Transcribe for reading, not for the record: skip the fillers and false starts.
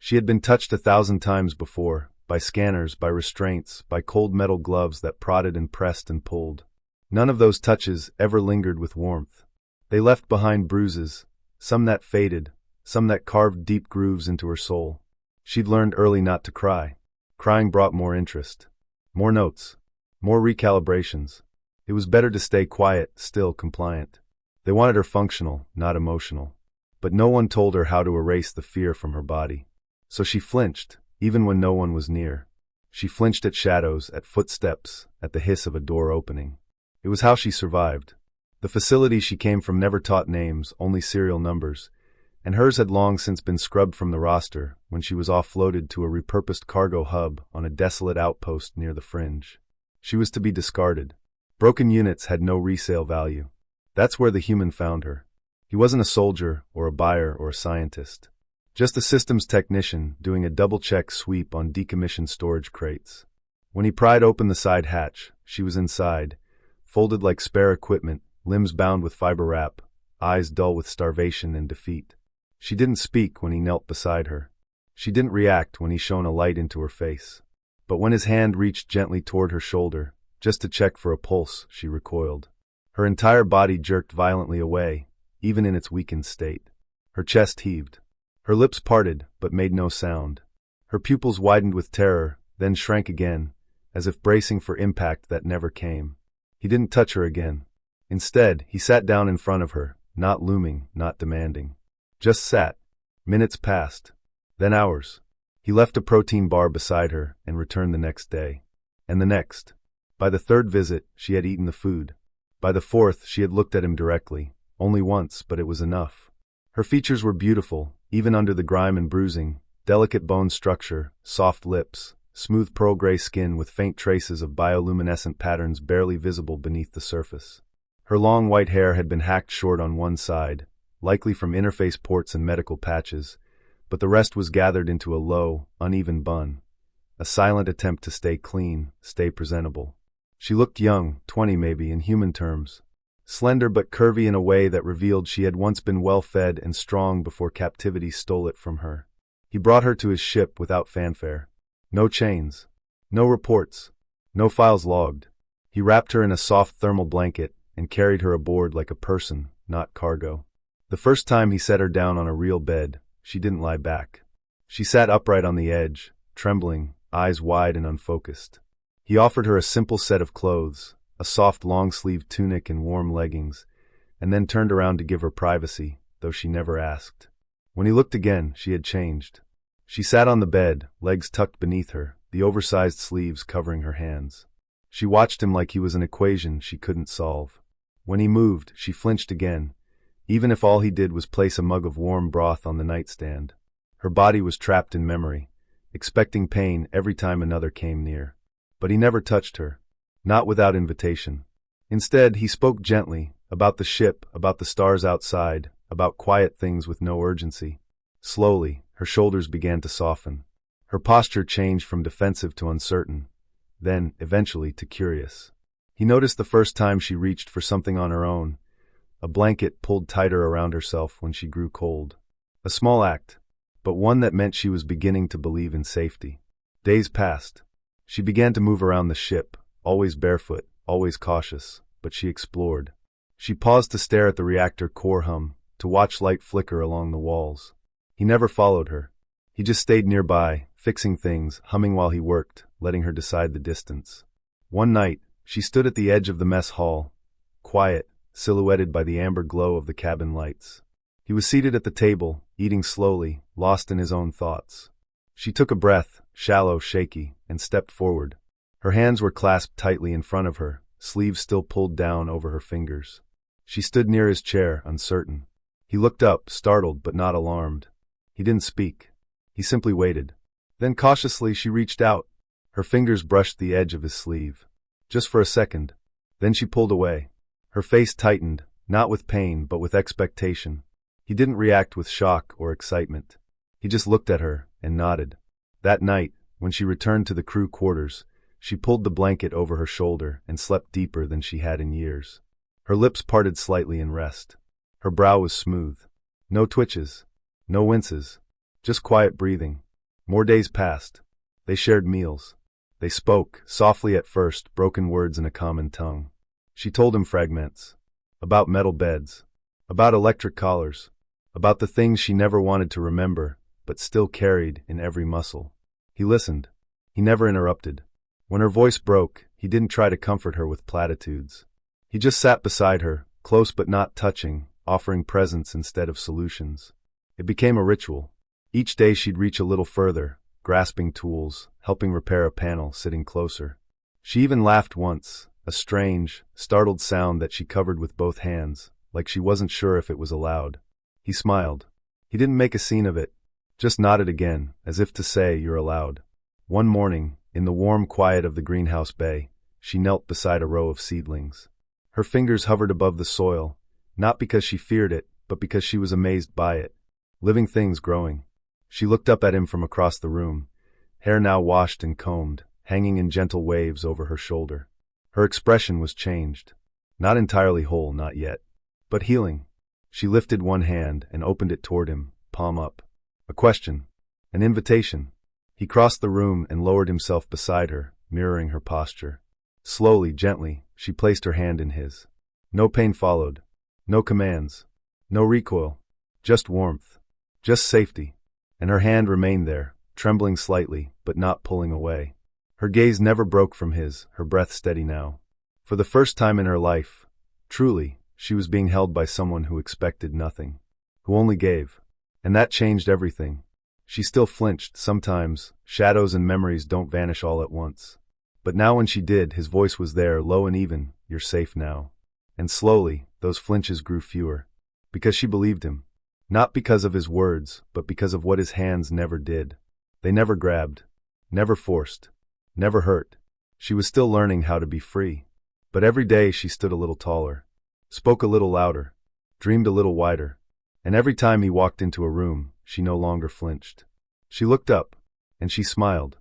She had been touched 1,000 times before, by scanners, by restraints, by cold metal gloves that prodded and pressed and pulled. None of those touches ever lingered with warmth. They left behind bruises, some that faded, some that carved deep grooves into her soul. She'd learned early not to cry. Crying brought more interest, more notes, more recalibrations. It was better to stay quiet, still, compliant. They wanted her functional, not emotional. But no one told her how to erase the fear from her body. So she flinched, even when no one was near. She flinched at shadows, at footsteps, at the hiss of a door opening. It was how she survived. The facility she came from never taught names, only serial numbers, and hers had long since been scrubbed from the roster when she was offloaded to a repurposed cargo hub on a desolate outpost near the fringe. She was to be discarded. Broken units had no resale value. That's where the human found her. He wasn't a soldier, or a buyer, or a scientist. Just a systems technician doing a double-check sweep on decommissioned storage crates. When he pried open the side hatch, she was inside, folded like spare equipment, limbs bound with fiber wrap, eyes dull with starvation and defeat. She didn't speak when he knelt beside her. She didn't react when he shone a light into her face. But when his hand reached gently toward her shoulder, just to check for a pulse, she recoiled. Her entire body jerked violently away, even in its weakened state. Her chest heaved. Her lips parted, but made no sound. Her pupils widened with terror, then shrank again, as if bracing for impact that never came. He didn't touch her again. Instead, he sat down in front of her, not looming, not demanding. Just sat. Minutes passed. Then hours. He left a protein bar beside her and returned the next day. And the next. By the third visit, she had eaten the food. By the fourth, she had looked at him directly. Only once, but it was enough. Her features were beautiful, even under the grime and bruising, delicate bone structure, soft lips, smooth pearl gray skin with faint traces of bioluminescent patterns barely visible beneath the surface. Her long white hair had been hacked short on one side, likely from interface ports and medical patches, but the rest was gathered into a low, uneven bun, a silent attempt to stay clean, stay presentable. She looked young, 20 maybe in human terms, slender but curvy in a way that revealed she had once been well-fed and strong before captivity stole it from her. He brought her to his ship without fanfare. No chains. No reports. No files logged. He wrapped her in a soft thermal blanket and carried her aboard like a person, not cargo. The first time he set her down on a real bed, she didn't lie back. She sat upright on the edge, trembling, eyes wide and unfocused. He offered her a simple set of clothes, a soft long-sleeved tunic and warm leggings, and then turned around to give her privacy, though she never asked. When he looked again, she had changed. She sat on the bed, legs tucked beneath her, the oversized sleeves covering her hands. She watched him like he was an equation she couldn't solve. When he moved, she flinched again, even if all he did was place a mug of warm broth on the nightstand. Her body was trapped in memory, expecting pain every time another came near. But he never touched her. Not without invitation. Instead, he spoke gently, about the ship, about the stars outside, about quiet things with no urgency. Slowly, her shoulders began to soften. Her posture changed from defensive to uncertain, then, eventually, to curious. He noticed the first time she reached for something on her own, a blanket pulled tighter around herself when she grew cold. A small act, but one that meant she was beginning to believe in safety. Days passed. She began to move around the ship, always barefoot, always cautious, but she explored. She paused to stare at the reactor core hum, to watch light flicker along the walls. He never followed her. He just stayed nearby, fixing things, humming while he worked, letting her decide the distance. One night, she stood at the edge of the mess hall, quiet, silhouetted by the amber glow of the cabin lights. He was seated at the table, eating slowly, lost in his own thoughts. She took a breath, shallow, shaky, and stepped forward. Her hands were clasped tightly in front of her, sleeves still pulled down over her fingers. She stood near his chair, uncertain. He looked up, startled but not alarmed. He didn't speak. He simply waited. Then cautiously she reached out. Her fingers brushed the edge of his sleeve. Just for a second. Then she pulled away. Her face tightened, not with pain but with expectation. He didn't react with shock or excitement. He just looked at her and nodded. That night, when she returned to the crew quarters, she pulled the blanket over her shoulder and slept deeper than she had in years. Her lips parted slightly in rest. Her brow was smooth. No twitches. No winces. Just quiet breathing. More days passed. They shared meals. They spoke, softly at first, broken words in a common tongue. She told him fragments. About metal beds. About electric collars. About the things she never wanted to remember, but still carried in every muscle. He listened. He never interrupted. When her voice broke, he didn't try to comfort her with platitudes. He just sat beside her, close but not touching, offering presence instead of solutions. It became a ritual. Each day she'd reach a little further, grasping tools, helping repair a panel, sitting closer. She even laughed once, a strange, startled sound that she covered with both hands, like she wasn't sure if it was allowed. He smiled. He didn't make a scene of it, just nodded again, as if to say, "You're allowed." One morning, in the warm quiet of the greenhouse bay, she knelt beside a row of seedlings. Her fingers hovered above the soil, not because she feared it, but because she was amazed by it. Living things growing. She looked up at him from across the room, hair now washed and combed, hanging in gentle waves over her shoulder. Her expression was changed. Not entirely whole, not yet, but healing. She lifted one hand and opened it toward him, palm up. A question. An invitation. He crossed the room and lowered himself beside her, mirroring her posture. Slowly, gently, she placed her hand in his. No pain followed. No commands. No recoil. Just warmth. Just safety. And her hand remained there, trembling slightly, but not pulling away. Her gaze never broke from his, her breath steady now. For the first time in her life, truly, she was being held by someone who expected nothing, who only gave. And that changed everything. She still flinched, sometimes, shadows and memories don't vanish all at once. But now when she did, his voice was there, low and even, "You're safe now." And slowly, those flinches grew fewer. Because she believed him. Not because of his words, but because of what his hands never did. They never grabbed, never forced, never hurt. She was still learning how to be free. But every day she stood a little taller, spoke a little louder, dreamed a little wider. And every time he walked into a room, she no longer flinched. She looked up, and she smiled.